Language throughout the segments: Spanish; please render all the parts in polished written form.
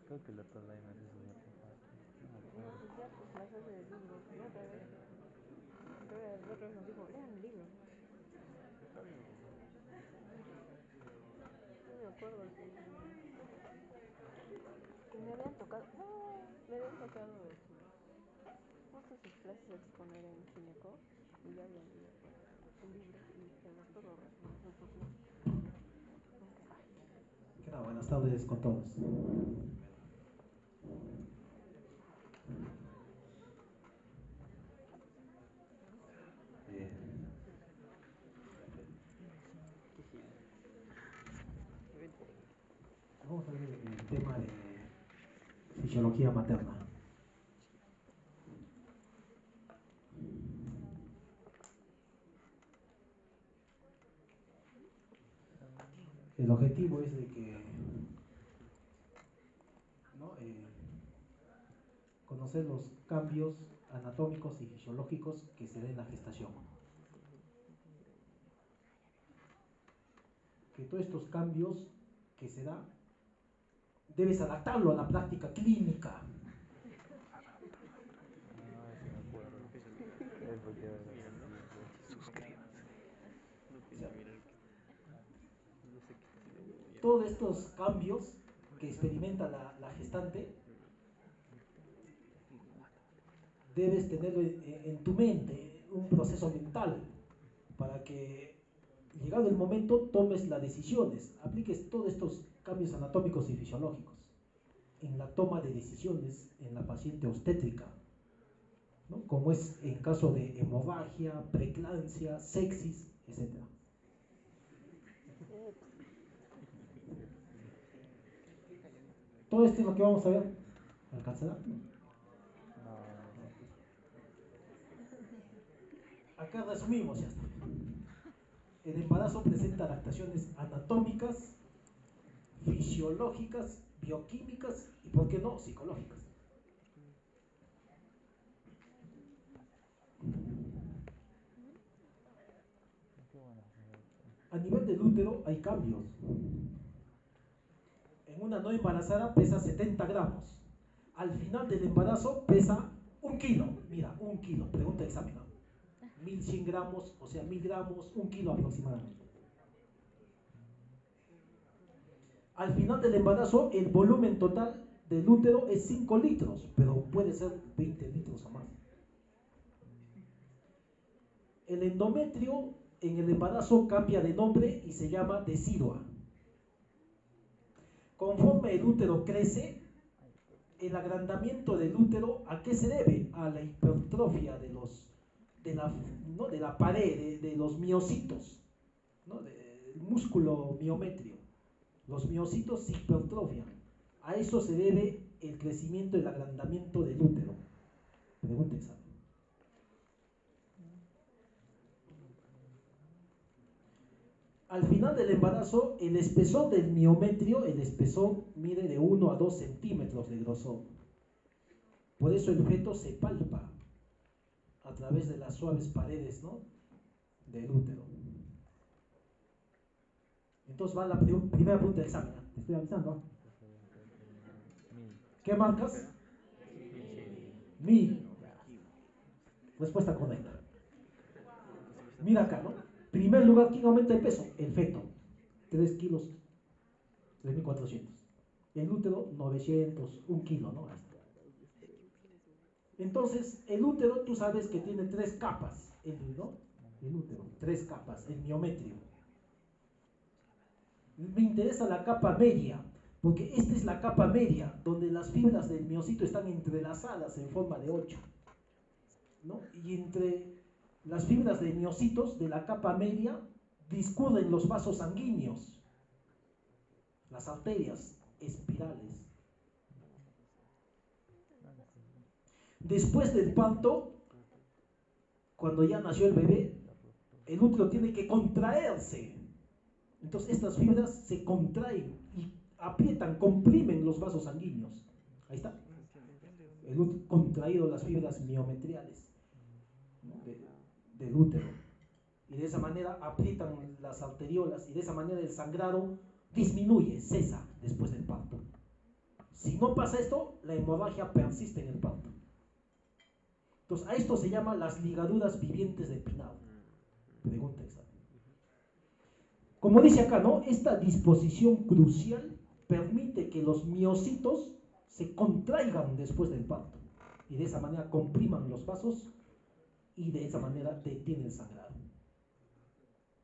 Creo que la tabla de es una papá. No me No, acuerdo. pues ya, pues las hace del libro. La otra vez, la otra vez nos dijo, lean el libro. No me acuerdo que me habían tocado. No, me habían tocado justo sus clases de exponer en gineco y ya habían leído el libro y que el doctor lo resumió súper bien. ¿Qué tal? Buenas tardes con todos. Eh, Vamos a ver el tema de fisiología materna. El objetivo es de que ¿no? Conocer los cambios anatómicos y fisiológicos que se dan en la gestación. Que todos estos cambios que se dan debes adaptarlo a la práctica clínica. Ah, sí me acuerdo. Es porque suscríbanse. O sea, todos estos cambios que experimenta la gestante debes tenerlo en tu mente, un proceso mental, para que llegado el momento tomes las decisiones, apliques todos estos cambios anatómicos y fisiológicos en la toma de decisiones en la paciente obstétrica, ¿no? Como es en caso de hemorragia, preeclampsia, sepsis, etc. Todo esto es lo que vamos a ver. ¿Alcanzará? No, Acá resumimos ya está. El embarazo presenta adaptaciones anatómicas, fisiológicas, bioquímicas y, ¿por qué no?, psicológicas. qué bueno. A nivel del útero hay cambios. En una no embarazada pesa 70 gramos. Al final del embarazo pesa 1 kilo. Mira, 1 kilo. Pregunta de examen, ¿no? 1100 gramos, o sea, 1000 gramos, 1 kilo aproximadamente. Al final del embarazo, el volumen total del útero es 5 litros, pero puede ser 20 litros o más. El endometrio en el embarazo cambia de nombre y se llama decidua. Conforme el útero crece, el agrandamiento del útero, ¿a qué se debe? A la hipertrofia ¿no?, de la pared, de los miocitos, ¿no?, del músculo miometrio. Los miocitos se hipertrofian. A eso se debe el crecimiento y el agrandamiento del útero. Pregunta examen. Al final del embarazo, el espesor del miometrio, el espesor mide de 1 a 2 centímetros de grosor. Por eso el feto se palpa a través de las suaves paredes, ¿no?, del útero. Entonces va la primera pregunta del examen. Te estoy avisando. ¿Qué marcas? 1000. Respuesta correcta. Mira acá, ¿no? Primer lugar, ¿quién aumenta el peso? El feto. 3 kilos, 3400. El útero, 900, 1 kilo, ¿no? Entonces, el útero, tú sabes que tiene 3 capas. ¿No? El útero, 3 capas, el miometrio. Me interesa la capa media, porque esta es la capa media, donde las fibras del miocito están entrelazadas en forma de 8, ¿no? Y entre las fibras de miocitos de la capa media discurren los vasos sanguíneos, las arterias espirales. Después del parto, cuando ya nació el bebé, el útero tiene que contraerse. Entonces estas fibras se contraen y aprietan, comprimen los vasos sanguíneos. Ahí está. El útero contraído, las fibras miometriales. ¿no? Del útero. Y de esa manera aprietan las arteriolas y de esa manera el sangrado disminuye, cesa después del parto. Si no pasa esto, la hemorragia persiste en el parto. Entonces, a esto se llama las ligaduras vivientes de Pinal. Pregunta examen. Como dice acá, ¿no? Esta disposición crucial permite que los miocitos se contraigan después del parto y de esa manera compriman los vasos y de esa manera detiene el sangrado.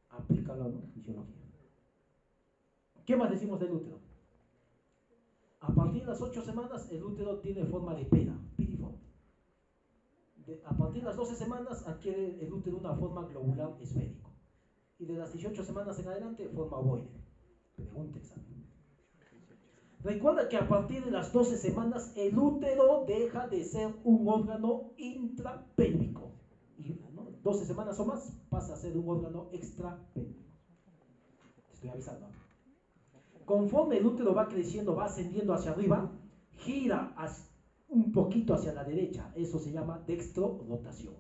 Aplícalo, ¿no? Fisiología. ¿Qué más decimos del útero? A partir de las 8 semanas el útero tiene forma de pera, piriforme. A partir de las 12 semanas adquiere el útero una forma globular esférico. Y de las 18 semanas en adelante forma ovoide. Pregunta examen. Recuerda que a partir de las 12 semanas el útero deja de ser un órgano intrapélvico. Y 12 semanas o más pasa a ser un órgano extrapélvico. Te estoy avisando. Conforme el útero va creciendo, va ascendiendo hacia arriba, gira un poquito hacia la derecha. Eso se llama dextrorotación.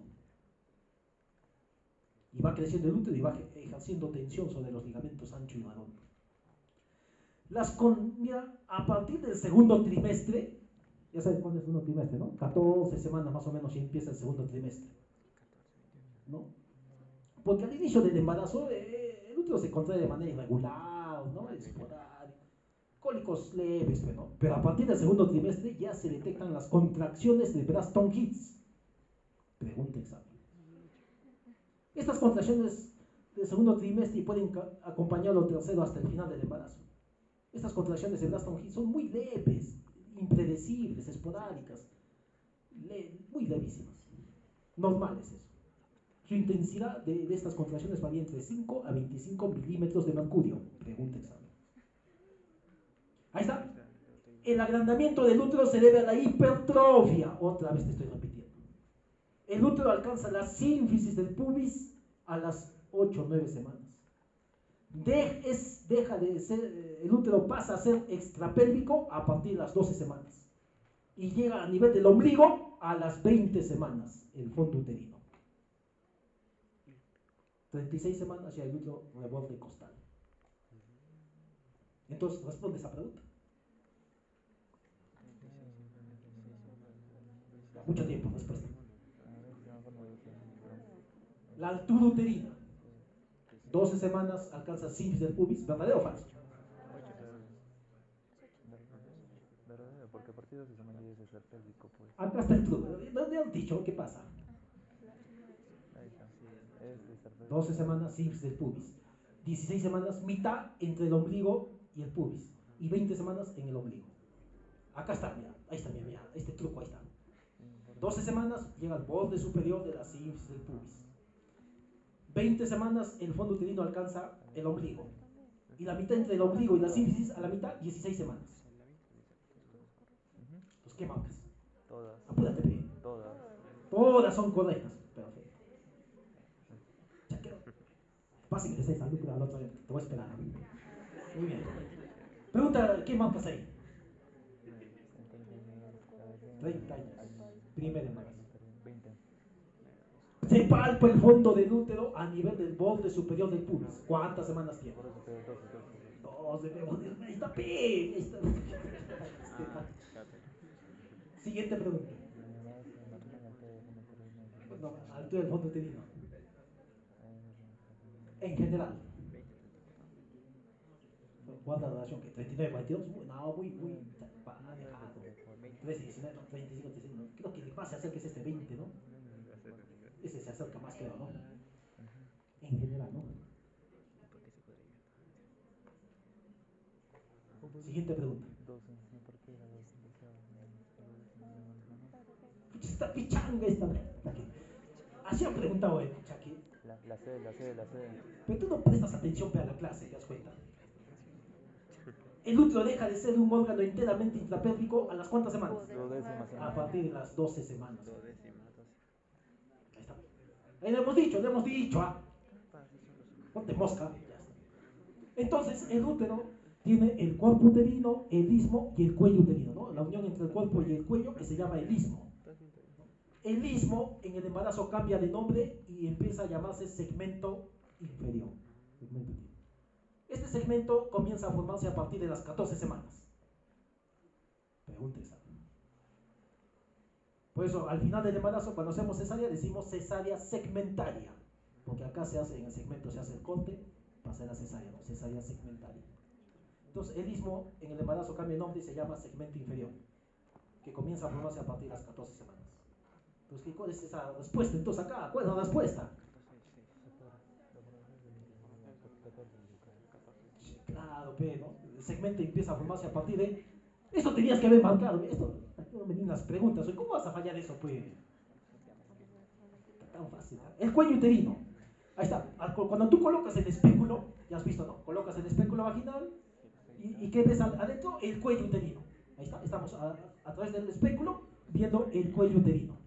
Y va creciendo el útero y va ejerciendo tensión sobre los ligamentos ancho y redondo. Mira, a partir del segundo trimestre, ya sabes cuándo es el segundo trimestre, ¿no? 14 semanas más o menos y empieza el segundo trimestre, ¿no? Porque al inicio del embarazo el útero se contrae de manera irregular, ¿no? Esporádico, cólicos leves, ¿no? Pero a partir del segundo trimestre ya se detectan las contracciones de Braxton Hicks. Pregunta examen. Estas contracciones del segundo trimestre pueden acompañar al tercero hasta el final del embarazo. Estas contracciones de Braxton Hicks son muy leves, impredecibles, esporádicas, muy levísimas. Normales eso. Su intensidad de estas contracciones varía entre 5 a 25 milímetros de mercurio. Pregunta examen. Ahí está. El agrandamiento del útero se debe a la hipertrofia. Otra vez te estoy repitiendo. El útero alcanza la sínfisis del pubis a las 8 o 9 semanas. Deja de ser, el útero pasa a ser extrapélvico a partir de las 12 semanas. Y llega a nivel del ombligo a las 20 semanas, el fondo uterino. 36 semanas ya el útero reborde costal. Entonces, responde esa pregunta. Mucho tiempo, respuesta. La altura uterina. 12 semanas alcanza sínfisis del pubis, ¿verdadero o falso? Verdadero, porque a partir de 12 semanas ya es extrapélvico, pues. Acá está el truco. ¿Dónde han dicho? ¿Qué pasa? Ahí está. Es extrapélvico. 12 semanas sínfisis del pubis. 16 semanas, mitad entre el ombligo y el pubis. Y 20 semanas en el ombligo. Acá está, mira. Ahí está, mira. Este truco, ahí está. 12 semanas llega al borde superior de la sínfisis del pubis. 20 semanas el fondo uterino alcanza el ombligo. Y la mitad entre el ombligo y la sínfisis a la mitad, 16 semanas. Pues, ¿qué marcas? Todas. Apúrate bien. Todas. Todas son correctas. Perfecto. Chaqueo. Fácil que te salud, pero al otro te voy a esperar. Muy bien. Pregunta, ¿qué marcas hay? 30 años. Primer embarazo. 20. Se palpa el fondo del útero a nivel del borde superior del pubis. ¿Cuántas semanas tiene? 12. Ahí está, ahí está. Siguiente pregunta. No, altura del fondo uterino. En general. ¿Cuánta duración? ¿Qué? 39, 42. No, muy. 13, 19, 35, 35. Creo que el que más se acerca es este 20, ¿no? Ese se acerca más, creo, ¿no? En general, ¿no? Siguiente pregunta. Está pichanga esta pregunta. Así han preguntado él, Chucky. La C. Pero tú no prestas atención a la clase, ¿te das cuenta? El útero deja de ser un órgano enteramente intrapélvico a las ¿cuántas semanas? A partir de las 12 semanas. Ahí está. Ahí le hemos dicho, ¿ah? Ponte mosca. Entonces, el útero tiene el cuerpo uterino, el istmo y el cuello uterino, ¿no? La unión entre el cuerpo y el cuello que se llama el istmo. El istmo en el embarazo cambia de nombre y empieza a llamarse segmento inferior. Este segmento comienza a formarse a partir de las 14 semanas. Pregúntese. Por eso, al final del embarazo, cuando hacemos cesárea, decimos cesárea segmentaria, porque acá se hace, en el segmento se hace el corte, pasa a la cesárea, ¿no? Cesárea segmentaria. Entonces, el istmo en el embarazo cambia de nombre y se llama segmento inferior, que comienza a formarse a partir de las 14 semanas. Entonces, ¿cuál es esa respuesta? Entonces, acá, ¿cuál es la respuesta? Claro, ¿no? El segmento empieza a formarse a partir de... Eso tenías que haber marcado. Esto, aquí me vienen las preguntas. ¿Cómo vas a fallar eso, pues? Tan fácil, ¿eh? El cuello uterino. Ahí está. Cuando tú colocas el espéculo, ya has visto, ¿no? Colocas el espéculo vaginal y ¿qué ves adentro? El cuello uterino. Ahí está. Estamos a través del espéculo viendo el cuello uterino.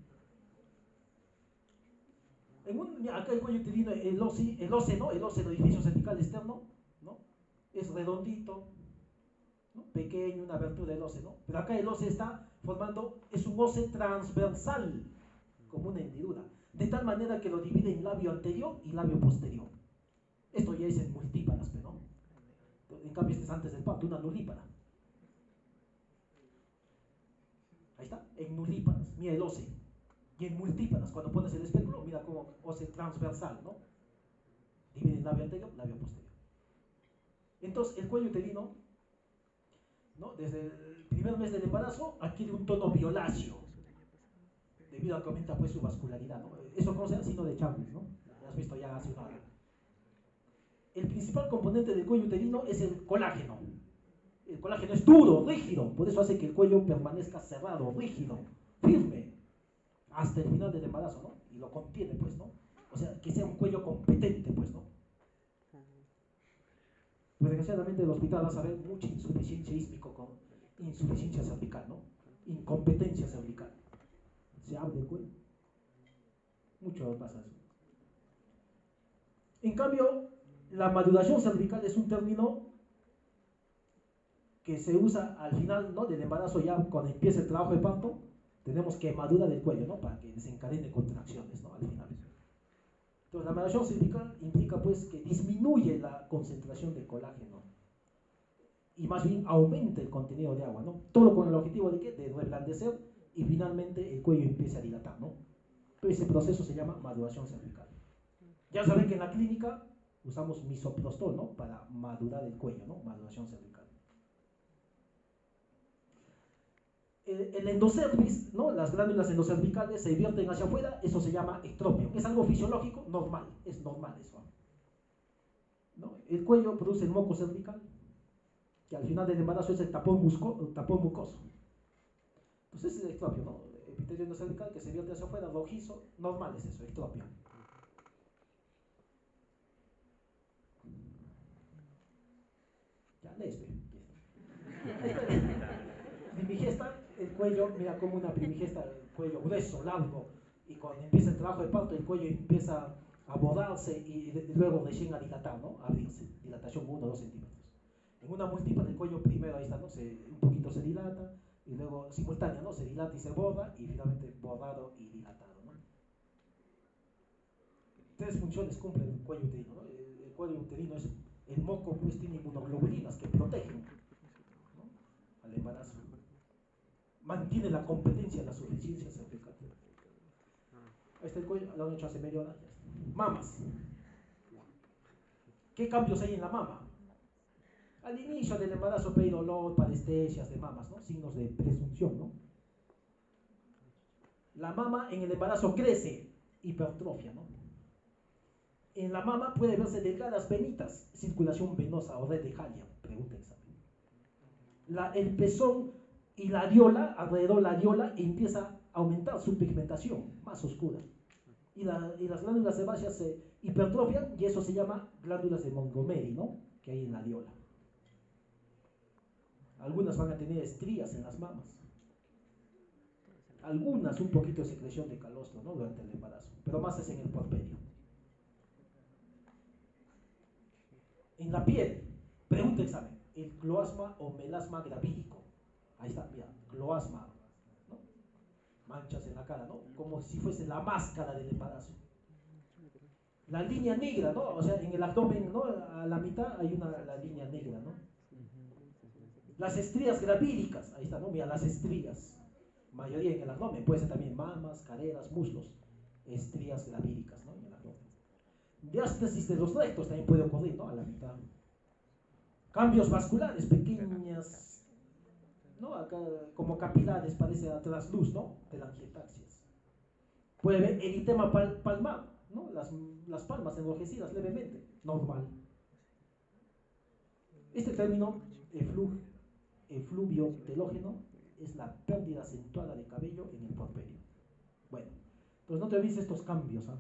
Acá el cuello uterino, el OCE, ¿no? El OCE, el orificio cervical externo, ¿no? Es redondito, ¿no? Pequeño, una abertura del OCE, ¿no? Pero acá el OCE está formando, es un OCE transversal, como una hendidura, de tal manera que lo divide en labio anterior y labio posterior. Esto ya es en multíparas, ¿no? En cambio este es antes del parto, una nulípara. Ahí está, en nulíparas, mira el OCE. Y en multíparas, cuando pones el espéculo, mira como OCE transversal, ¿no? Divide en labio anterior, labio posterior. Entonces, el cuello uterino, ¿no? Desde el primer mes del embarazo, adquiere un tono violáceo, debido a que aumenta pues su vascularidad, ¿no? Eso conoce el signo de Chapman, ¿no? Lo has visto ya hace una hora. El principal componente del cuello uterino es el colágeno. El colágeno es duro, rígido, por eso hace que el cuello permanezca cerrado, rígido, firme, hasta el final del embarazo, ¿no? Y lo contiene, pues, ¿no? O sea, que sea un cuello competente, pues, ¿no? Pues desgraciadamente en el hospital vas a ver mucha insuficiencia ísmico con insuficiencia cervical, ¿no? Incompetencia cervical. Se abre el cuello. Mucho pasa eso. En cambio, la maduración cervical es un término que se usa al final, ¿no? Del embarazo, ya cuando empieza el trabajo de parto, tenemos que madurar el cuello, ¿no? Para que desencadene contracciones, ¿no? Al final. Entonces, la maduración cervical implica, pues, que disminuye la concentración de colágeno y más bien aumenta el contenido de agua, ¿no? Todo con el objetivo de ¿qué? De reblandecer y finalmente el cuello empiece a dilatar, ¿no? Entonces, ese proceso se llama maduración cervical. Ya saben que en la clínica usamos misoprostol, ¿no? Para madurar el cuello, ¿no? Maduración cervical. El endocervis, ¿no? Las glándulas endocervicales se vierten hacia afuera, eso se llama ectropio. Es algo fisiológico, normal, es normal eso, ¿no? El cuello produce el moco cervical, que al final del embarazo es el tapón mucoso. Entonces es el ectropio, ¿no? Epitelio endocervical que se vierte hacia afuera, rojizo, normal es eso, ectropio. Ya, lesbe. Primigesta, el cuello, mira como una primigesta, el cuello grueso, largo, y cuando empieza el trabajo de parto, el cuello empieza a bordarse y luego recién a dilatar, ¿no? A abrirse, dilatación 1 o 2 centímetros. En una múltiple, el cuello primero, ahí está, ¿no? Un poquito se dilata, y luego simultáneo, ¿no? Se dilata y se borda, y finalmente bordado y dilatado, ¿no? 3 funciones cumple el cuello uterino, ¿no? El cuello uterino es, el moco pues tiene inmunoglobulinas que protegen, ¿no? Al embarazo. Mantiene la competencia de la suficiencia cervical. Ahí está el cuello, lo han hecho hace media hora. Mamas. ¿Qué cambios hay en la mama? Al inicio del embarazo hay dolor, parestesias de mamas, ¿no? Signos de presunción, ¿no? La mama en el embarazo crece, hipertrofia, ¿no? En la mama puede verse delgadas venitas, circulación venosa o red de Halia, pregunta examen. El pezón y la areola, alrededor de la areola, empieza a aumentar su pigmentación, más oscura. Y las glándulas sebáceas se hipertrofian y eso se llama glándulas de Montgomery, ¿no? Que hay en la areola. Algunas van a tener estrías en las mamas. Algunas un poquito de secreción de calostro, ¿no? Durante el embarazo, pero más es en el puerperio. En la piel, pregunta examen, el cloasma o melasma gravídico. Ahí está, mira, cloasma, ¿no? manchas en la cara, ¿no? Como si fuese la máscara del embarazo. La línea negra, ¿no? O sea, en el abdomen, ¿no? A la mitad hay la línea negra, ¿no? Las estrías gravídicas, ahí está, ¿no? Mira, las estrías, mayoría en el abdomen, puede ser también mamas, caderas, muslos, estrías gravídicas, ¿no? En el abdomen. Diástasis de los rectos también puede ocurrir, ¿no? A la mitad. Cambios vasculares, pequeñas, ¿no? Acá como capilares, parece a trasluz, ¿no? Telangiectasias. Puede haber eritema palmar, ¿no? Las palmas enrojecidas levemente, normal. Este término, efluvio telógeno, es la pérdida acentuada de cabello en el puerperio. Bueno, entonces no te olvides estos cambios, ¿eh?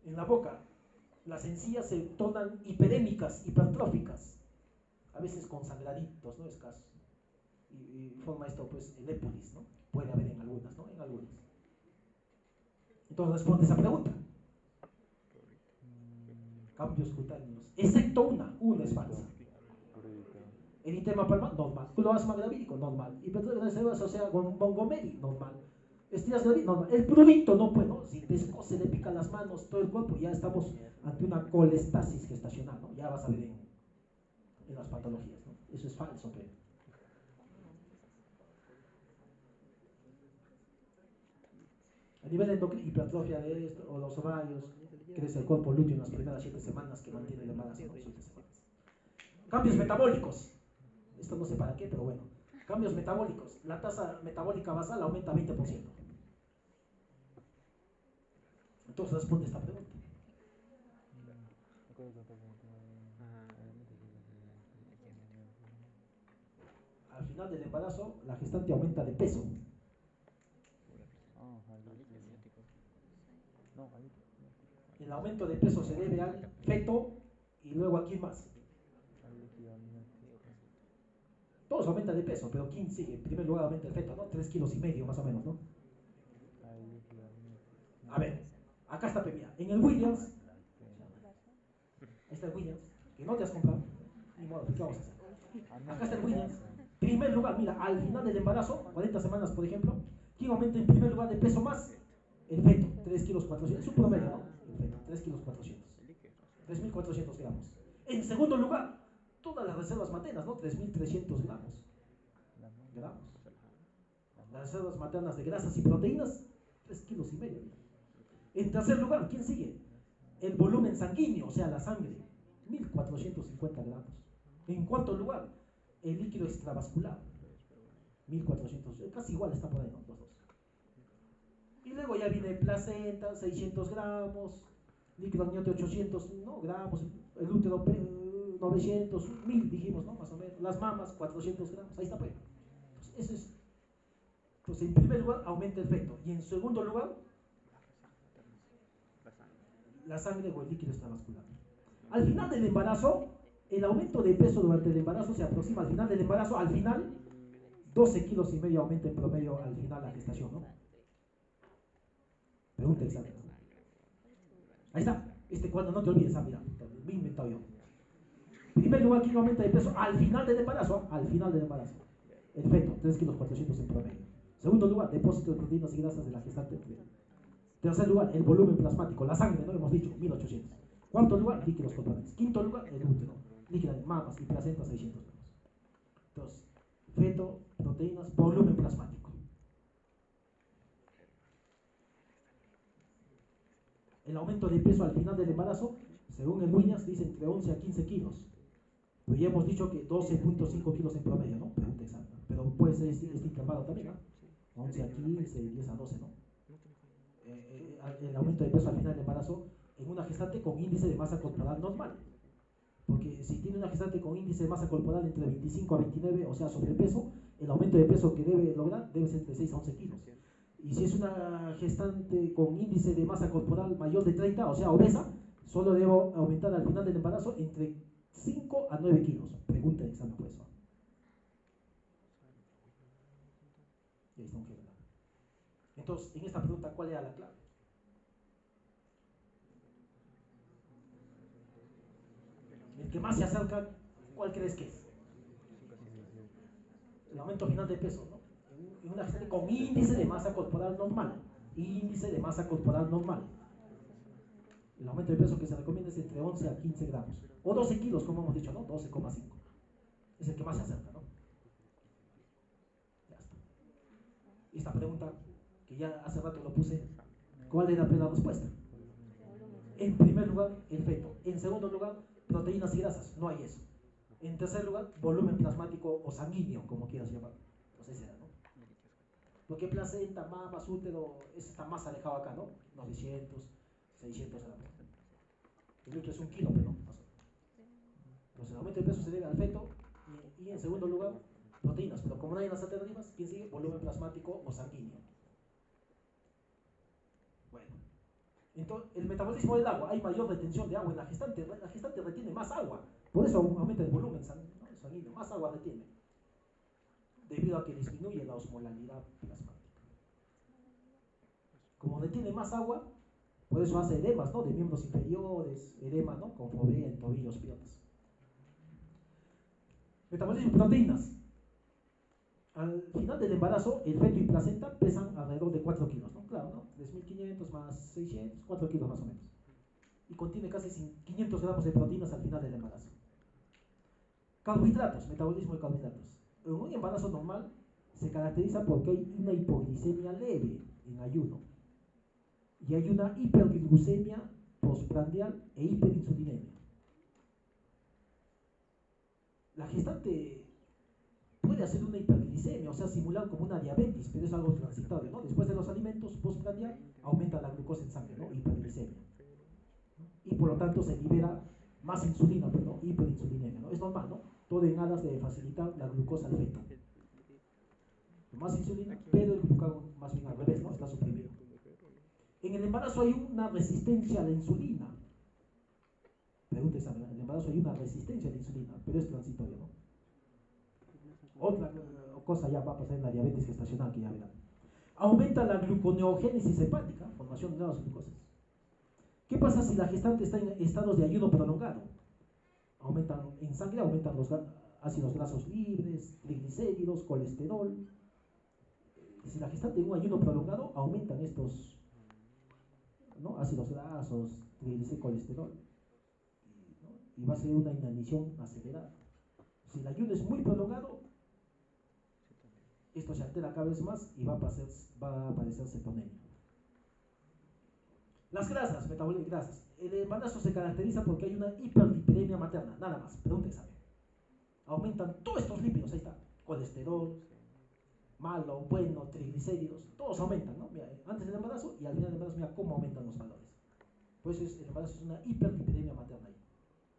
En la boca, las encías se tornan hiperémicas, hipertróficas, a veces con sangraditos, ¿no? Escasos. Y forma esto, pues, el épulis, ¿no? Puede haber en algunas, ¿no? En algunas. Entonces responde esa pregunta. Cambios cutáneos, excepto una es falsa. Eritema palmar, normal. Cloasma gravídico, normal. Hipertrofia asociada con Montgomery, normal. Estrías gravídicas, normal. El prurito no puede, ¿no? Si se le pican las manos, todo el cuerpo, ya estamos ante una colestasis gestacional, ¿no? Ya vas a ver en las patologías, ¿no? Eso es falso, pero. A nivel endocrino, hipertrofia de esto, o los ovarios, crece el cuerpo lúteo en las primeras 7 semanas que mantiene el embarazo, ¿no? 7 semanas. Cambios metabólicos. Esto no sé para qué, pero bueno. Cambios metabólicos. La tasa metabólica basal aumenta 20%. Entonces responde esta pregunta. Al final del embarazo, la gestante aumenta de peso. El aumento de peso se debe al feto y luego a quién más. Todos aumentan de peso, pero ¿quién sigue? En primer lugar aumenta el feto, ¿no? 3,5 kilos más o menos, ¿no? A ver, acá está, mira, en el Williams, ahí está el Williams, que no te has comprado, ni modo, ¿qué vamos a hacer? Acá está el Williams. Primer lugar, mira, al final del embarazo, 40 semanas por ejemplo, ¿quién aumenta en primer lugar de peso más? El feto, 3,4 kilos, es un promedio, ¿no? El feto, 3,4 kilos, 3,400 gramos. En segundo lugar, todas las reservas maternas, ¿no? 3,300 gramos. Las reservas maternas de grasas y proteínas, 3,5 kilos. En tercer lugar, ¿quién sigue? El volumen sanguíneo, o sea, la sangre, 1,450 gramos. En cuarto lugar, el líquido extravascular, 1,400, casi igual está por ahí, ¿no? Los dos. Y luego ya viene placenta, 600 gramos, líquido amniótico 800, ¿no? Gramos, el útero 900, 1,000 dijimos, ¿no? Más o menos. Las mamas, 400 gramos, ahí está pues. Entonces, eso es. Entonces, en primer lugar, aumenta el feto. Y en segundo lugar, la sangre o el líquido extravascular. Al final del embarazo, el aumento de peso durante el embarazo se aproxima al final del embarazo. Al final, 12,5 kilos aumenta en promedio al final la gestación, ¿no? Pregunta examen. Ahí está. Este cuadro no te olvides, mira, me he inventado yo. En primer lugar, ¿quién aumenta de peso? Al final del embarazo, al final del embarazo. El feto, 3,4 kilos en promedio. Segundo lugar, depósito de proteínas y grasas de la gestante. Tercer lugar, el volumen plasmático, la sangre, ¿no? Hemos dicho, 1,800. Cuarto lugar, líquidos corporales. Quinto lugar, el útero, líquido de mamas y placenta, 600 gramos. Entonces, feto, proteínas, volumen plasmático. El aumento de peso al final del embarazo, según el Williams, dice entre 11 a 15 kilos. Pero ya hemos dicho que 12,5 kilos en promedio, ¿no? Pregunta exacta. Pero puede ser este intervalo también, ¿no? 11 a 15, 10 a 12, ¿no? El aumento de peso al final del embarazo en una gestante con índice de masa corporal normal. Porque si tiene una gestante con índice de masa corporal entre 25 a 29, o sea, sobrepeso, el aumento de peso que debe lograr debe ser entre 6 a 11 kilos. Y si es una gestante con índice de masa corporal mayor de 30, o sea, obesa, solo debe aumentar al final del embarazo entre 5 a 9 kilos. Pregunta de examen por eso. Y ahí está un ejemplo. Entonces, en esta pregunta, ¿cuál era la clave? El que más se acerca, ¿cuál crees que es? El aumento final de peso, ¿no? en una gestante con índice de masa corporal normal. Índice de masa corporal normal. El aumento de peso que se recomienda es entre 11 a 15 gramos. O 12 kilos, como hemos dicho, ¿no? 12,5. Es el que más se acerca, ¿no? Ya está. Esta pregunta, que ya hace rato lo puse, ¿cuál era la respuesta? En primer lugar, el feto. En segundo lugar, proteínas y grasas. No hay eso. En tercer lugar, volumen plasmático o sanguíneo, como quieras llamar. Pues ese era, ¿no? Porque placenta, mamas, útero, está más alejado acá, ¿no? 900, 600 gramos. El útero es 1 kilo, pero no. Entonces el aumento de peso se debe al feto y en segundo lugar, proteínas. Pero como no hay las alternativas, ¿quién sigue? Volumen plasmático o sanguíneo. Bueno. Entonces, el metabolismo del agua, hay mayor retención de agua en la gestante retiene más agua, por eso aumenta el volumen sanguíneo, más agua retiene, debido a que disminuye la osmolalidad plasmática. Como retiene más agua, por eso hace edemas, ¿no? De miembros inferiores, edema, ¿no? Con fobia en tobillos, piernas. Metabolismo de proteínas. Al final del embarazo, el feto y placenta pesan alrededor de 4 kilos, ¿no? Claro, ¿no? 3.500 más 600, 4 kilos más o menos. Y contiene casi 500 gramos de proteínas al final del embarazo. Carbohidratos, metabolismo de carbohidratos. En un embarazo normal se caracteriza porque hay una hipoglicemia leve en ayuno. Y hay una hiperglucemia postprandial e hiperinsulinemia. La gestante puede hacer una hiperglicemia, o sea, simular como una diabetes, pero es algo transitorio, ¿no? Después de los alimentos, postprandial, aumenta la glucosa en sangre, ¿no? Hiperglicemia. Y por lo tanto se libera más insulina, pues, ¿no? Hiperinsulinemia, ¿no? Es normal, ¿no? Todo en aras de facilitar la glucosa al feto. Más insulina, pero el glucagón más bien al revés, ¿no? Está suprimido. En el embarazo hay una resistencia a la insulina. Pregunta esa, en el embarazo hay una resistencia a la insulina, pero es transitorio, ¿no? Otra cosa ya va a pasar en la diabetes gestacional, que ya verán. Aumenta la gluconeogénesis hepática, formación de nuevas glucosas. ¿Qué pasa si la gestante está en estados de ayuno prolongado? Aumentan en sangre, aumentan los ácidos grasos libres, triglicéridos, colesterol. Si la gestante en un ayuno prolongado, aumentan estos, ¿no? Ácidos grasos, triglicéridos, colesterol. ¿No? Y va a ser una inanición acelerada. Si el ayuno es muy prolongado, esto se altera cada vez más y va a aparecer cetonemia. Las grasas, metabolismo de grasas. El embarazo se caracteriza porque hay una hiperlipidemia materna, nada más. Pregunta examen. Aumentan todos estos lípidos, ahí está. Colesterol, malo, bueno, triglicéridos, todos aumentan, ¿no? Mira, antes del embarazo y al final del embarazo, mira cómo aumentan los valores. Por eso el embarazo es una hiperlipidemia materna ahí.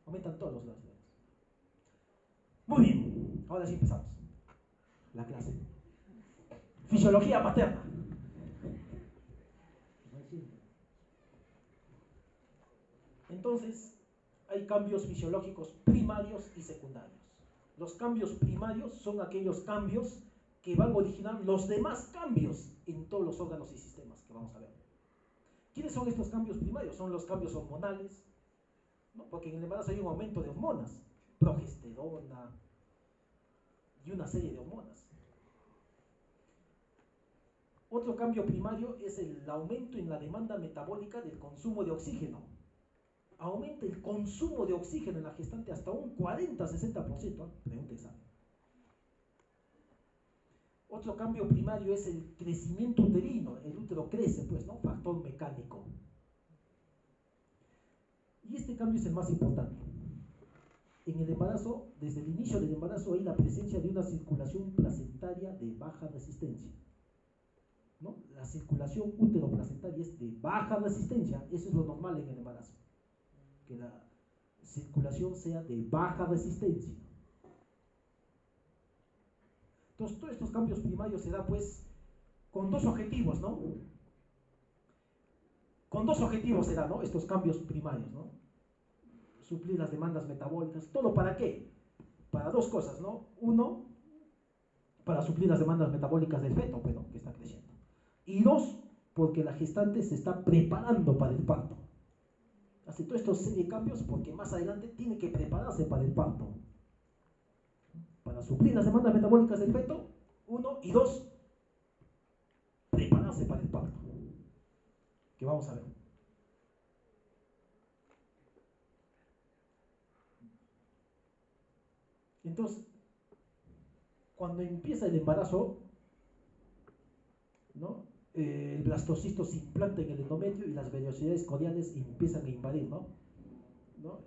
Aumentan todos los grasos. Muy bien, ahora sí empezamos la clase. Fisiología materna. Entonces, hay cambios fisiológicos primarios y secundarios. Los cambios primarios son aquellos cambios que van a originar los demás cambios en todos los órganos y sistemas que vamos a ver. ¿Quiénes son estos cambios primarios? Son los cambios hormonales, ¿no? Porque en el embarazo hay un aumento de hormonas, progesterona y una serie de hormonas. Otro cambio primario es el aumento en la demanda metabólica del consumo de oxígeno. Aumenta el consumo de oxígeno en la gestante hasta un 40-60%. Pregunta examen. Otro cambio primario es el crecimiento uterino. El útero crece, pues, ¿no? Factor mecánico. Y este cambio es el más importante. En el embarazo, desde el inicio del embarazo, hay la presencia de una circulación placentaria de baja resistencia, ¿no? La circulación útero-placentaria es de baja resistencia. Eso es lo normal en el embarazo, que la circulación sea de baja resistencia. Entonces, todos estos cambios primarios se dan, pues, con dos objetivos, ¿no? Con dos objetivos se dan, ¿no? Estos cambios primarios, ¿no? Suplir las demandas metabólicas. ¿Todo para qué? Para dos cosas, ¿no? Uno, para suplir las demandas metabólicas del feto, pero que está creciendo. Y dos, porque la gestante se está preparando para el parto. Hace todos estos serie de cambios porque más adelante tiene que prepararse para el parto. Para suplir las demandas metabólicas del feto, uno, y dos, prepararse para el parto, que vamos a ver. Entonces, cuando empieza el embarazo, ¿no? El blastocisto se implanta en el endometrio y las vellosidades codiales empiezan a invadir, ¿no?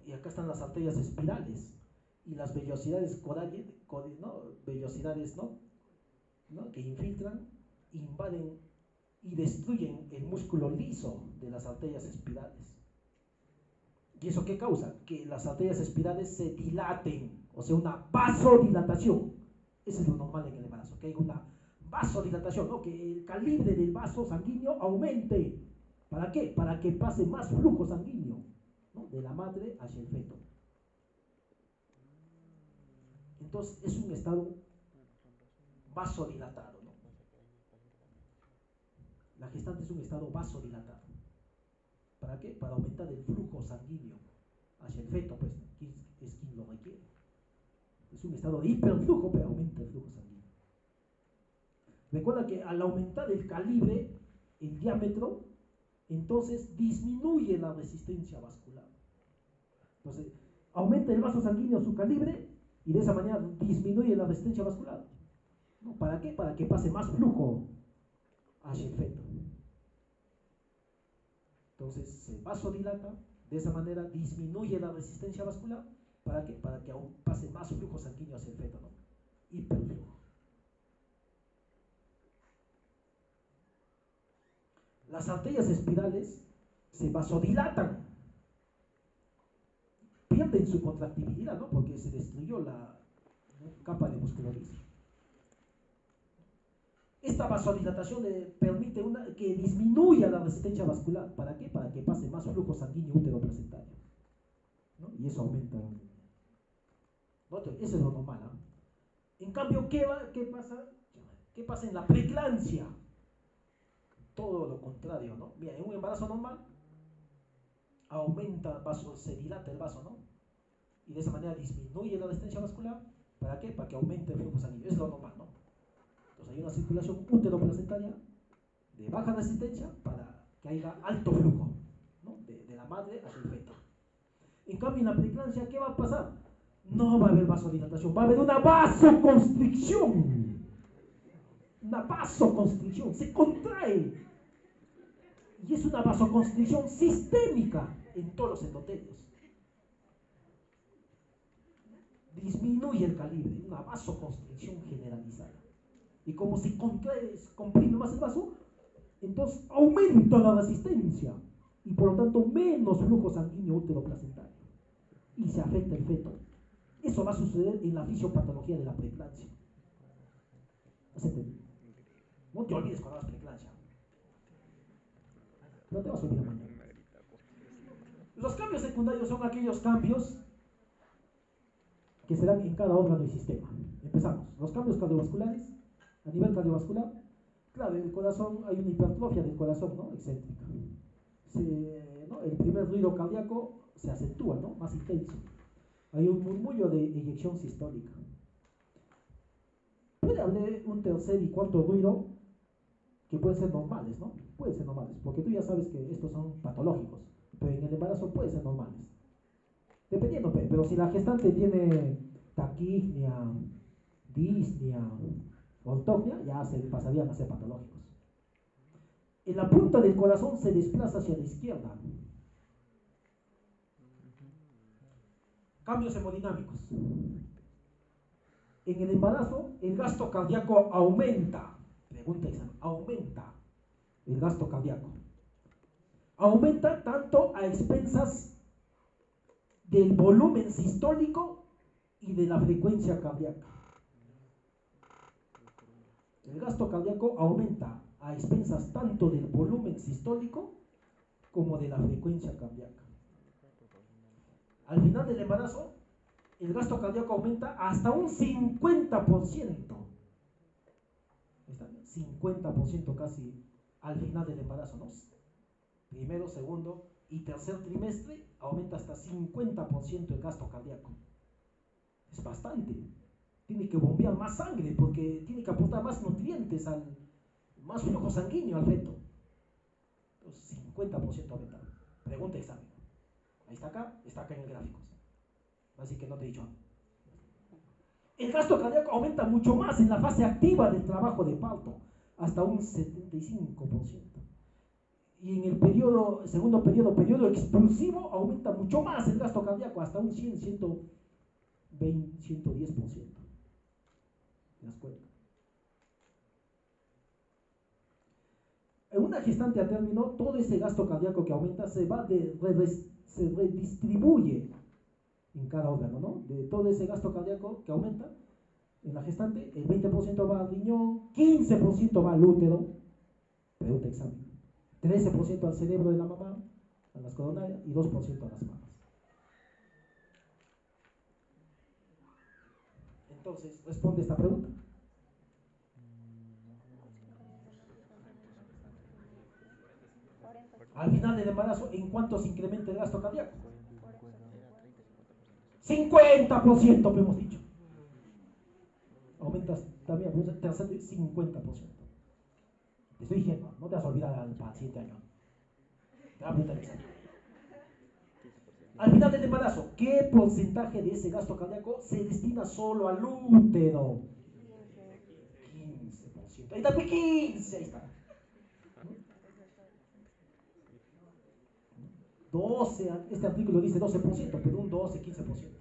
Y acá están las arterias espirales y las vellosidades vellosidades, que infiltran, invaden y destruyen el músculo liso de las arterias espirales. ¿Y eso qué causa? Que las arterias espirales se dilaten, o sea, una vasodilatación. Eso es lo normal en el embarazo, que hay una vasodilatación, ¿no? Que el calibre del vaso sanguíneo aumente. ¿Para qué? Para que pase más flujo sanguíneo, ¿no? De la madre hacia el feto. Entonces es un estado vasodilatado, ¿no? La gestante es un estado vasodilatado. ¿Para qué? Para aumentar el flujo sanguíneo hacia el feto, pues es quien lo requiere. Es un estado de hiperflujo, pero aumenta el flujo sanguíneo. Recuerda que al aumentar el calibre, el diámetro, entonces disminuye la resistencia vascular. Entonces, aumenta el vaso sanguíneo su calibre y de esa manera disminuye la resistencia vascular. ¿No? ¿Para qué? Para que pase más flujo hacia el feto. Entonces se vasodilata, de esa manera disminuye la resistencia vascular. ¿Para qué? Para que aún pase más flujo sanguíneo hacia el feto, ¿no? Hiperflujo. Las arterias espirales se vasodilatan, pierden su contractibilidad, ¿no? Porque se destruyó la capa de músculo liso. Esta vasodilatación le permite que disminuya la resistencia vascular. ¿Para qué? Para que pase más flujo sanguíneo útero-placentario, ¿no? Y eso aumenta. ¿No? Eso es lo normal, ¿no? En cambio, ¿qué pasa? ¿Qué pasa en la preeclampsia? Todo lo contrario, ¿no? Mira, en un embarazo normal aumenta el vaso, se dilata el vaso, ¿no? Y de esa manera disminuye la resistencia vascular. ¿Para qué? Para que aumente el flujo sanguíneo. Es lo normal, ¿no? Entonces hay una circulación útero-placentaria de baja resistencia para que haya alto flujo, ¿no? De la madre hacia el feto. En cambio, en la preeclampsia, ¿qué va a pasar? No va a haber vasodilatación, va a haber una vasoconstricción. Una vasoconstricción, se contrae. Y es una vasoconstricción sistémica en todos los endotelios. Disminuye el calibre, una vasoconstricción generalizada. Y como se contrae, se comprime más el vaso, entonces aumenta la resistencia y por lo tanto menos flujo sanguíneo útero-placentario. Y se afecta el feto. Eso va a suceder en la fisiopatología de la preeclampsia. No te olvides cuando hagas preeclampsia. No te vas a olvidar mañana. Los cambios secundarios son aquellos cambios que se dan en cada órgano y sistema. Empezamos. Los cambios cardiovasculares. A nivel cardiovascular, claro, en el corazón hay una hipertrofia del corazón, ¿no? Excéntrica. ¿No? El primer ruido cardíaco se acentúa, ¿no? Más intenso. Hay un murmullo de eyección sistólica. Puede haber un tercer y cuarto ruido que pueden ser normales, ¿no? Pueden ser normales, porque tú ya sabes que estos son patológicos, pero en el embarazo pueden ser normales. Dependiendo, pero si la gestante tiene taquipnea, disnea, ortognia, ya se pasarían a ser patológicos. En la punta del corazón se desplaza hacia la izquierda. Cambios hemodinámicos. En el embarazo, el gasto cardíaco aumenta. Pregunta examen. Aumenta el gasto cardíaco. Aumenta tanto a expensas del volumen sistólico y de la frecuencia cardíaca. El gasto cardíaco aumenta a expensas tanto del volumen sistólico como de la frecuencia cardíaca. Al final del embarazo, el gasto cardíaco aumenta hasta un 50%. 50% casi al final del embarazo, ¿no? Primero, segundo y tercer trimestre aumenta hasta 50% el gasto cardíaco. Es bastante. Tiene que bombear más sangre porque tiene que aportar más nutrientes más flujo sanguíneo al feto. Entonces, 50% aumenta. Pregunta examen. Ahí está acá en el gráfico. Así que no te he dicho. El gasto cardíaco aumenta mucho más en la fase activa del trabajo de parto, hasta un 75%. Y en el segundo periodo expulsivo, aumenta mucho más el gasto cardíaco, hasta un 100, 120, 110%. ¿Te das cuenta? En una gestante a término, todo ese gasto cardíaco que aumenta se redistribuye en cada órgano, ¿no? De todo ese gasto cardíaco que aumenta en la gestante, el 20% va al riñón, 15% va al útero, pregunta examen, 13% al cerebro de la mamá, a las coronarias, y 2% a las mamas. Entonces, responde esta pregunta. Al final del embarazo, ¿en cuánto se incrementa el gasto cardíaco? 50%, hemos dicho. Aumentas también, te hace 50%. Te estoy diciendo, no te vas a olvidar al paciente año. Te va a preguntar examen. Al final del embarazo, ¿qué porcentaje de ese gasto cardíaco se destina solo al útero? 15%. Ahí está, 15%, ahí está. 12, este artículo dice 12%, pero un 12, 15%.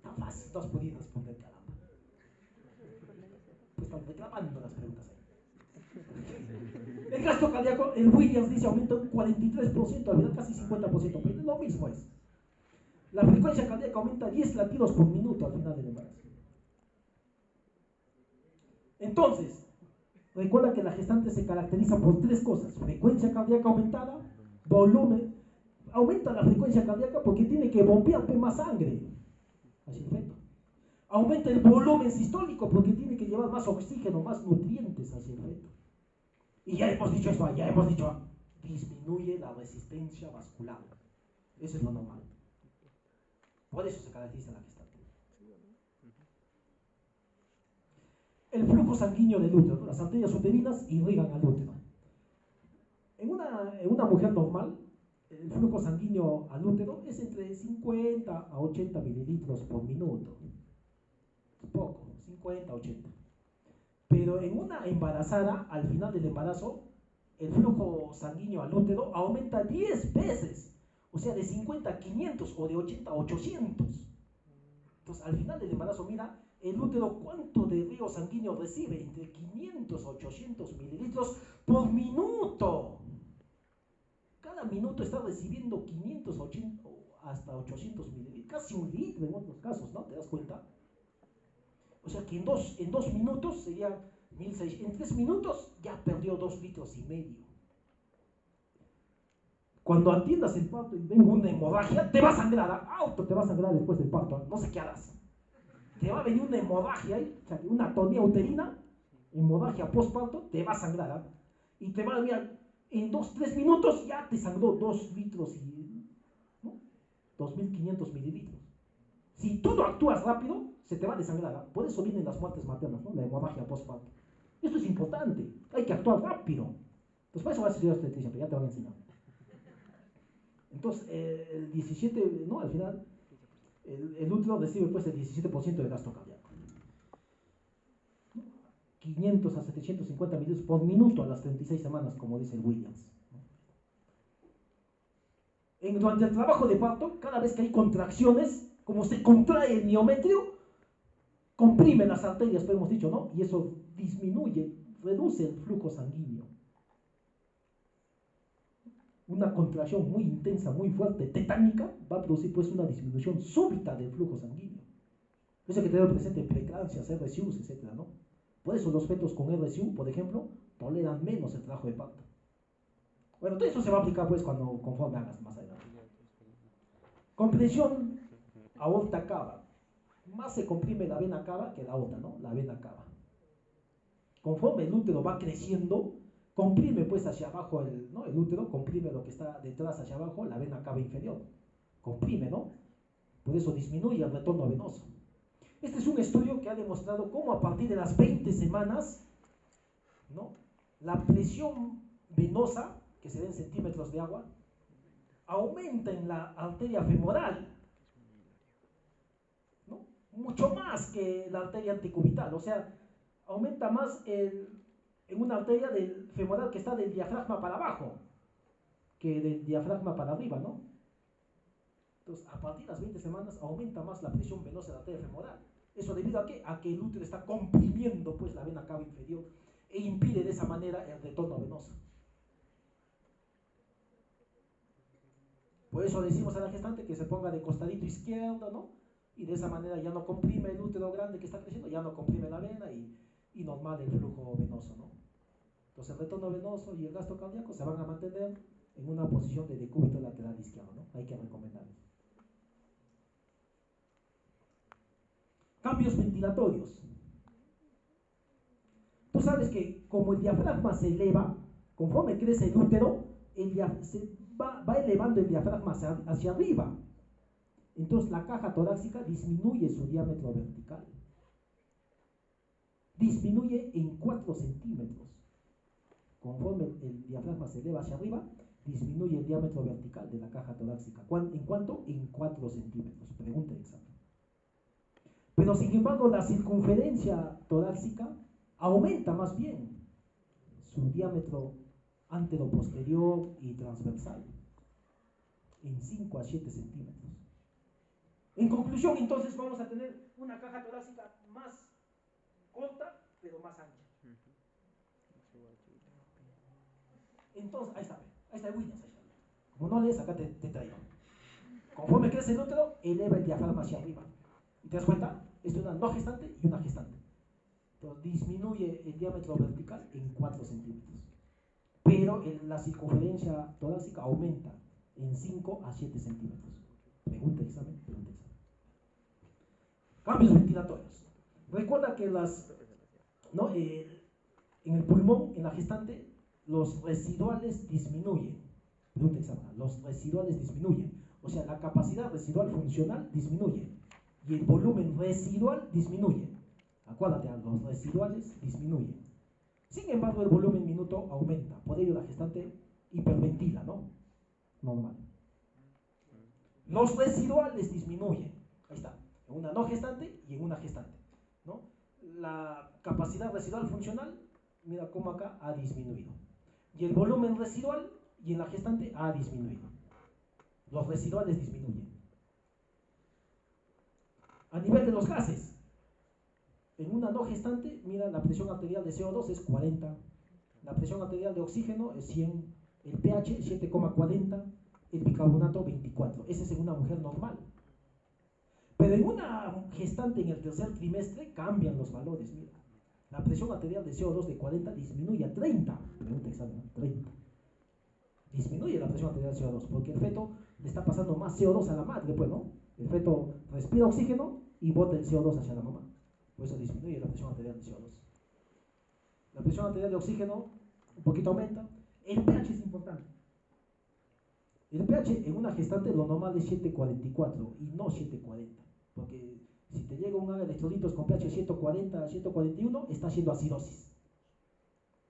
Tan fácil, no has podido responder, caramba. Pues están reclamando las preguntas ahí. El gasto cardíaco, el Williams dice aumenta un 43%, al final casi 50%, pero lo mismo es. La frecuencia cardíaca aumenta 10 latidos por minuto al final del embarazo. Entonces, recuerda que la gestante se caracteriza por tres cosas: frecuencia cardíaca aumentada, volumen. Aumenta la frecuencia cardíaca porque tiene que bombear más sangre hacia el feto. Aumenta el volumen sistólico porque tiene que llevar más oxígeno, más nutrientes hacia el feto. Y ya hemos dicho esto, disminuye la resistencia vascular. Eso es lo normal. Por eso se caracteriza la gestante. El flujo sanguíneo del útero, las arterias uterinas irrigan al útero. En una mujer normal, el flujo sanguíneo al útero es entre 50 a 80 mililitros por minuto. Es poco, 50 a 80. Pero en una embarazada, al final del embarazo, el flujo sanguíneo al útero aumenta 10 veces. O sea, de 50 a 500 o de 80 a 800. Entonces, al final del embarazo, mira, el útero cuánto de río sanguíneo recibe, entre 500 a 800 mililitros por minuto. Cada minuto está recibiendo 500 hasta 800 mililitros, casi un litro en otros casos, ¿no? ¿Te das cuenta? O sea que en dos minutos sería 1600, en 3 minutos ya perdió 2,5 litros. Cuando atiendas el parto y venga una hemorragia, te va a sangrar, te va a sangrar después del parto, no sé qué harás. Te va a venir una hemorragia ahí, o sea, una atonía uterina, hemorragia postparto, te va a sangrar. Y te va a venir, en 2-3 minutos ya te sangró 2 litros y, ¿no? 2.500 mililitros. Si tú no actúas rápido, se te va a desangrar. Por eso vienen las muertes maternas, ¿no? La hemorragia postparto. Esto es importante, hay que actuar rápido. Entonces, para eso va a estudiar obstetricia, pero ya te van a enseñar. Entonces, el 17, ¿no? Al final, el útero recibe pues el 17% de gasto cardíaco. 500 a 750 mililitros por minuto a las 36 semanas, como dice el Williams. Durante el trabajo de parto, cada vez que hay contracciones, como se contrae el miometrio, comprime las arterias, pues hemos dicho, ¿no? Y eso disminuye, reduce el flujo sanguíneo. Una contracción muy intensa, muy fuerte, tetánica, va a producir pues una disminución súbita del flujo sanguíneo. Eso hay que tener presente en preeclampsias, RSUs, etc., ¿no? Por eso los fetos con RSU, por ejemplo, toleran menos el trabajo de parto. Bueno, todo eso se va a aplicar pues conforme hagas más adelante. Compresión aorta cava. Más se comprime la vena cava que la aorta, ¿no? La vena cava. Conforme el útero va creciendo, comprime pues hacia abajo el útero, comprime lo que está detrás hacia abajo, la vena cava inferior. Comprime, ¿no? Por eso disminuye el retorno venoso. Este es un estudio que ha demostrado cómo a partir de las 20 semanas ¿no? La presión venosa, que se ve en centímetros de agua, aumenta en la arteria femoral, ¿no? Mucho más que la arteria antecubital, o sea, aumenta más en una arteria del femoral que está del diafragma para abajo que del diafragma para arriba, ¿no? Entonces, a partir de las 20 semanas aumenta más la presión venosa de la arteria femoral. ¿Eso debido a qué? A que el útero está comprimiendo pues la vena cava inferior e impide de esa manera el retorno venoso. Por eso decimos a la gestante que se ponga de costadito izquierdo, ¿no? Y de esa manera ya no comprime el útero grande que está creciendo, ya no comprime la vena y normal el flujo venoso, ¿no? Entonces el retorno venoso y el gasto cardíaco se van a mantener en una posición de decúbito lateral izquierdo, ¿no? Hay que recomendarlo. Cambios ventilatorios. Tú sabes que como el diafragma se eleva, conforme crece el útero, se va elevando el diafragma hacia arriba. Entonces la caja torácica disminuye su diámetro vertical. Disminuye en 4 centímetros. Conforme el diafragma se eleva hacia arriba, disminuye el diámetro vertical de la caja torácica. ¿En cuánto? En 4 centímetros. Pregunta exacta. Pero sin embargo, la circunferencia torácica aumenta más bien su diámetro antero-posterior y transversal en 5 a 7 centímetros. En conclusión, entonces vamos a tener una caja torácica más corta, pero más ancha. Entonces, ahí está Williams, ahí está. Como no lees, acá te traigo. Conforme crece el útero, eleva el diafragma hacia arriba. ¿Y te das cuenta? Es una no gestante y una gestante. Entonces, disminuye el diámetro vertical en 4 centímetros. Pero la circunferencia torácica aumenta en 5 a 7 centímetros. Pregunta examen. Cambios ventilatorios. Recuerda que en el pulmón, en la gestante, los residuales disminuyen. Pregunta examen. Los residuales disminuyen. O sea, la capacidad residual funcional disminuye. Y el volumen residual disminuye. Acuérdate, los residuales disminuyen. Sin embargo, el volumen minuto aumenta. Por ello, la gestante hiperventila, ¿no? Normal. Los residuales disminuyen. Ahí está. En una no gestante y en una gestante, ¿no? La capacidad residual funcional, mira cómo acá ha disminuido. Y el volumen residual y en la gestante ha disminuido. Los residuales disminuyen. A nivel de los gases, en una no gestante, mira, la presión arterial de CO2 es 40, la presión arterial de oxígeno es 100, el pH 7,40, el bicarbonato 24. Ese es en una mujer normal. Pero en una gestante en el tercer trimestre cambian los valores, mira. La presión arterial de CO2 de 40 disminuye a 30. Pregunta examen, 30. Disminuye la presión arterial de CO2 porque el feto le está pasando más CO2 a la madre, pues, ¿no? El feto respira oxígeno y bota el CO2 hacia la mamá. Por eso disminuye la presión arterial de CO2. La presión arterial de oxígeno un poquito aumenta. El pH es importante. El pH en una gestante lo normal es 7,44 y no 7,40. Porque si te llega un electrolitos con pH 140, 141, está haciendo acidosis.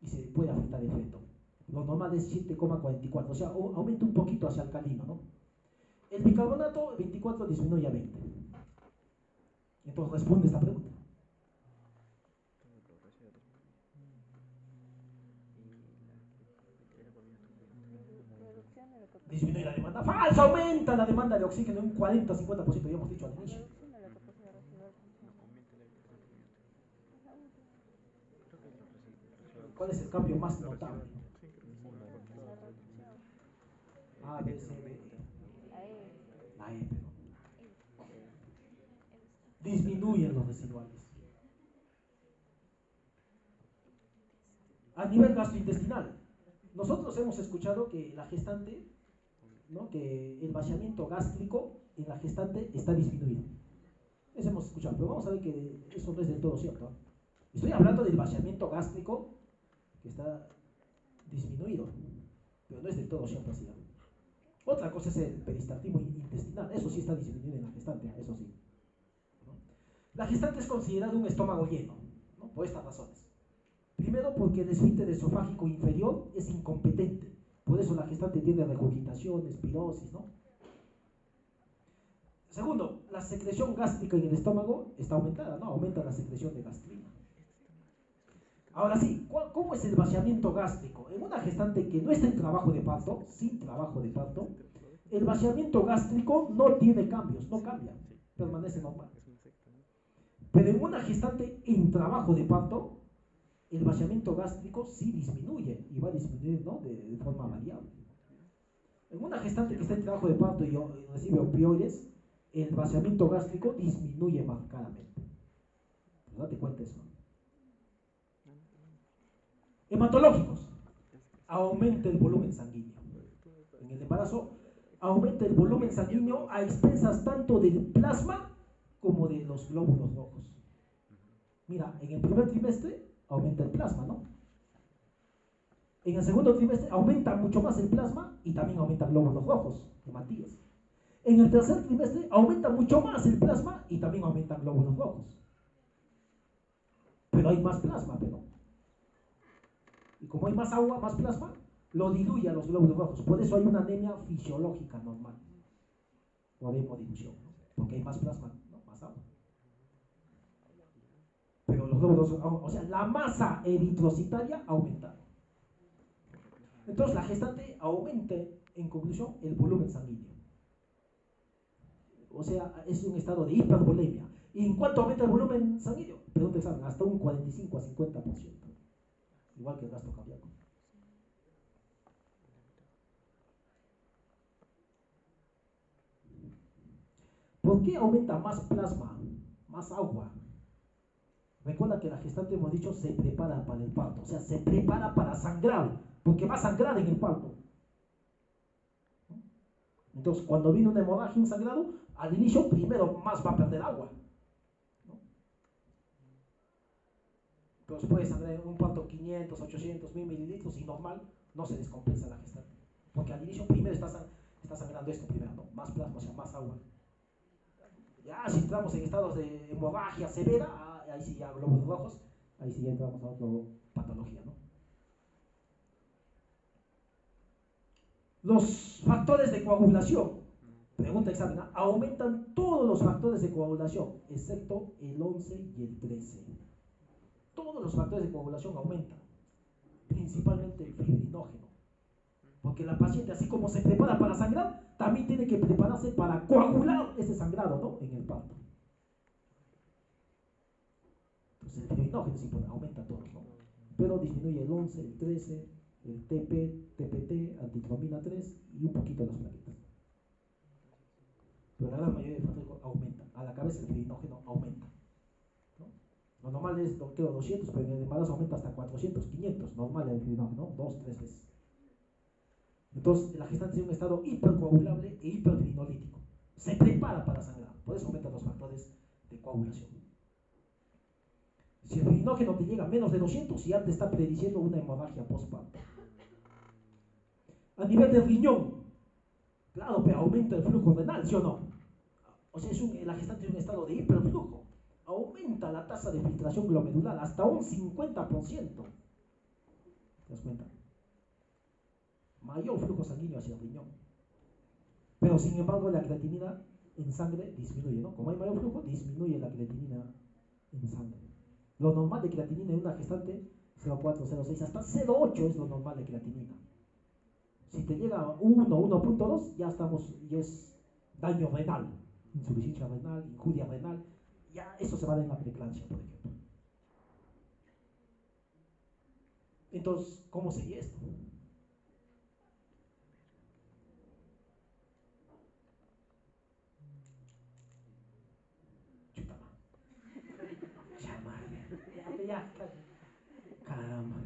Y se puede afectar el feto. Lo normal es 7,44, o sea, aumenta un poquito hacia alcalino, ¿no? El bicarbonato 24 disminuye a 20. Entonces responde esta pregunta. Disminuye la demanda. ¡Falso! Aumenta la demanda de oxígeno en un 40-50%, ya hemos dicho al inicio. ¿Cuál es el cambio más notable? A, B, C, D, E. La E, pero disminuyen los residuales. A nivel gastrointestinal, nosotros hemos escuchado que la gestante, ¿no? Que el vaciamiento gástrico en la gestante está disminuido. Eso hemos escuchado, pero vamos a ver que eso no es del todo cierto. Estoy hablando del vaciamiento gástrico que está disminuido, pero no es del todo cierto así. Otra cosa es el peristaltismo intestinal, eso sí está disminuido en la gestante, eso sí. ¿No? La gestante es considerada un estómago lleno, ¿no? Por estas razones. Primero, porque el esfínter esofágico inferior es incompetente. Por eso la gestante tiene regurgitaciones, pirosis, ¿no? Segundo, la secreción gástrica en el estómago está aumentada, ¿no? Aumenta la secreción de gastrina. Ahora sí, ¿cómo es el vaciamiento gástrico? En una gestante que no está en trabajo de parto, sin trabajo de parto, el vaciamiento gástrico no tiene cambios, no cambia, permanece normal. Pero en una gestante en trabajo de parto, el vaciamiento gástrico sí disminuye y va a disminuir, ¿no? de forma variable. En una gestante que está en trabajo de parto y recibe opioides, el vaciamiento gástrico disminuye marcadamente. Pues date cuenta eso. Hematológicos. Aumenta el volumen sanguíneo. En el embarazo aumenta el volumen sanguíneo a expensas tanto del plasma como de los glóbulos rojos. Mira, en el primer trimestre aumenta el plasma, ¿no? En el segundo trimestre aumenta mucho más el plasma y también aumentan glóbulos rojos, hematíes. En el tercer trimestre aumenta mucho más el plasma y también aumentan glóbulos rojos. Pero hay más plasma, pero. Y como hay más agua, más plasma, lo diluye a los glóbulos rojos. Por eso hay una anemia fisiológica normal. Por hemodilución, ¿no? Porque hay más plasma, ¿no? Más agua. Pero los glóbulos, o sea, la masa eritrocitaria aumenta. Entonces la gestante aumenta, en conclusión, el volumen sanguíneo. O sea, es un estado de hipervolemia. ¿Y en cuánto aumenta el volumen sanguíneo? Pregunta examen, hasta un 45 a 50%. Igual que el gasto cardíaco. ¿Por qué aumenta más plasma, más agua? Recuerda que la gestante, hemos dicho, se prepara para el parto. O sea, se prepara para sangrar, porque va a sangrar en el parto. Entonces, cuando viene una hemorragia, un sangrado, al inicio primero más va a perder agua, ¿no? Entonces puede sangrar en un parto 500, 800, 1000 mililitros y normal no se descompensa la gestante. Porque al inicio primero está sangrando esto primero, ¿no? Más plasma, o sea, más agua. Ya si entramos en estados de hemorragia severa, ahí sí ya glóbulos rojos, ahí sí ya entramos a otra patología, ¿no? Los factores de coagulación, pregunta examen, aumentan todos los factores de coagulación, excepto el 11 y el 13. Todos los factores de coagulación aumentan, principalmente el fibrinógeno. Porque la paciente, así como se prepara para sangrar, también tiene que prepararse para coagular ese sangrado, ¿no? En el parto. Entonces el fibrinógeno sí aumenta todos, ¿no? Pero disminuye el 11, el 13, el TP, TPT, antitromina 3 y un poquito las plaquetas. Pero la gran mayoría de factores aumentan. A la cabeza el fibrinógeno aumenta, ¿no? Lo normal es, creo, 200, pero en el embarazo aumenta hasta 400, 500, normal el fibrinógeno, 2, 3 veces. Entonces la gestante tiene un estado hipercoagulable e hiperfibrinolítico. Se prepara para sangrar, por eso aumentan los factores de coagulación. Si el fibrinógeno te llega a menos de 200, ya te está prediciendo una hemorragia postparto. A nivel del riñón, claro, pero aumenta el flujo renal, ¿sí o no? O sea, la gestante tiene un estado de hiperflujo. Aumenta la tasa de filtración glomerular hasta un 50%. ¿Te das cuenta? Mayor flujo sanguíneo hacia el riñón. Pero sin embargo la creatinina en sangre disminuye, ¿no? Como hay mayor flujo, disminuye la creatinina en sangre. Lo normal de creatinina en una gestante 0,4, 0,6, hasta 0,8 es lo normal de creatinina. Si te llega a 1, 1,2, ya es daño renal, insuficiencia renal, injuria renal, ya eso se va a dar en la preeclampsia, por ejemplo. Entonces, ¿cómo sería esto? Ya, caramba.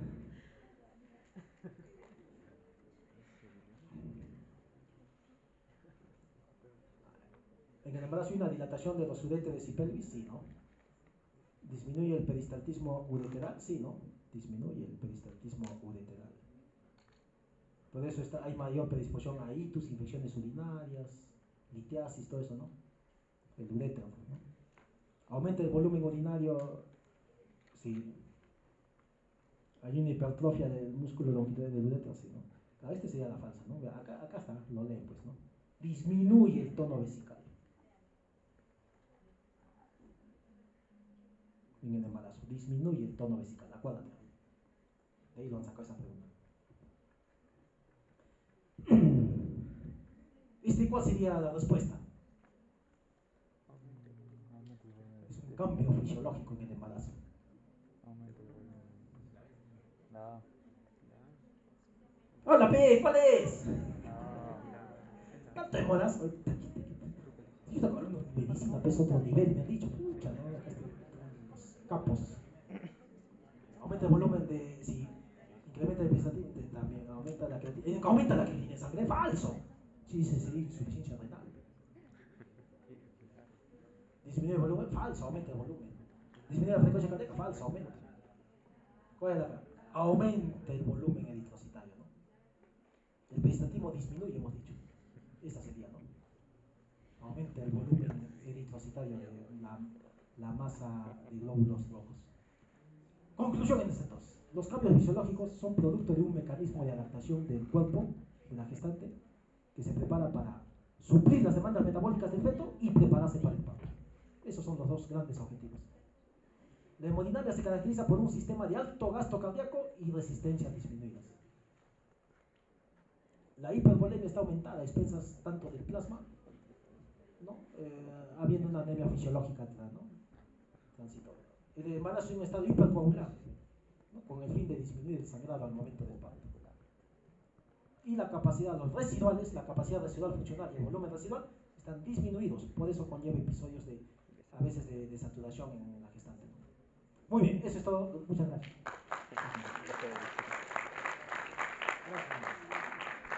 En el embarazo hay una dilatación de los uréteres y pelvis, sí, ¿no? ¿Disminuye el peristaltismo ureteral? Sí, ¿no? Disminuye el peristaltismo ureteral. Por eso hay mayor predisposición a itus, infecciones urinarias, litiasis, todo eso, ¿no? El urétero, ¿no? Aumenta el volumen urinario, sí. Hay una hipertrofia del músculo longitudinal del uretro, sí, ¿no? Claro, este sería la falsa, ¿no? Vea, acá está, lo leen, pues, ¿no? Disminuye el tono vesical en el embarazo, disminuye el tono vesical, acuérdate. De ahí lo han sacado esa pregunta. ¿Cuál sería la respuesta? Es un cambio fisiológico en el embarazo. ¡Hola, P! ¿Cuál es? No te demoras. Yo estaba hablando de medicina, pues otro nivel, me han dicho. Pucha, ¿no? Los capos. Aumenta el volumen de. Sí, incrementa el pesatina, también aumenta la creatina. Aumenta la creatina en sangre, falso. Sí, dice insuficiencia renal. Disminuye el volumen, falso, aumenta el volumen. Disminuye la frecuencia cardíaca, falso, aumenta. ¿Cuál es la? Aumenta el volumen eritrocitario, ¿no? El peristaltismo disminuye, hemos dicho. Esa sería, ¿no? Aumenta el volumen eritrocitario de la masa de glóbulos rojos. Conclusión en este entonces. Los cambios fisiológicos son producto de un mecanismo de adaptación del cuerpo, de la gestante, que se prepara para suplir las demandas metabólicas del feto y prepararse para el parto. Esos son los dos grandes objetivos. La hemodinamia se caracteriza por un sistema de alto gasto cardíaco y resistencias disminuidas. La hipervolemia está aumentada a expensas tanto del plasma, ¿no? Habiendo una anemia fisiológica, ¿no? Transitoria. El embarazo es un estado hipercoagulable, ¿no? Con el fin de disminuir el sangrado al momento del parto. Y la capacidad, los residuales, la capacidad residual funcional y el volumen residual están disminuidos, por eso conlleva episodios a veces de saturación en la gestante. Muy bien, eso es todo. Muchas gracias.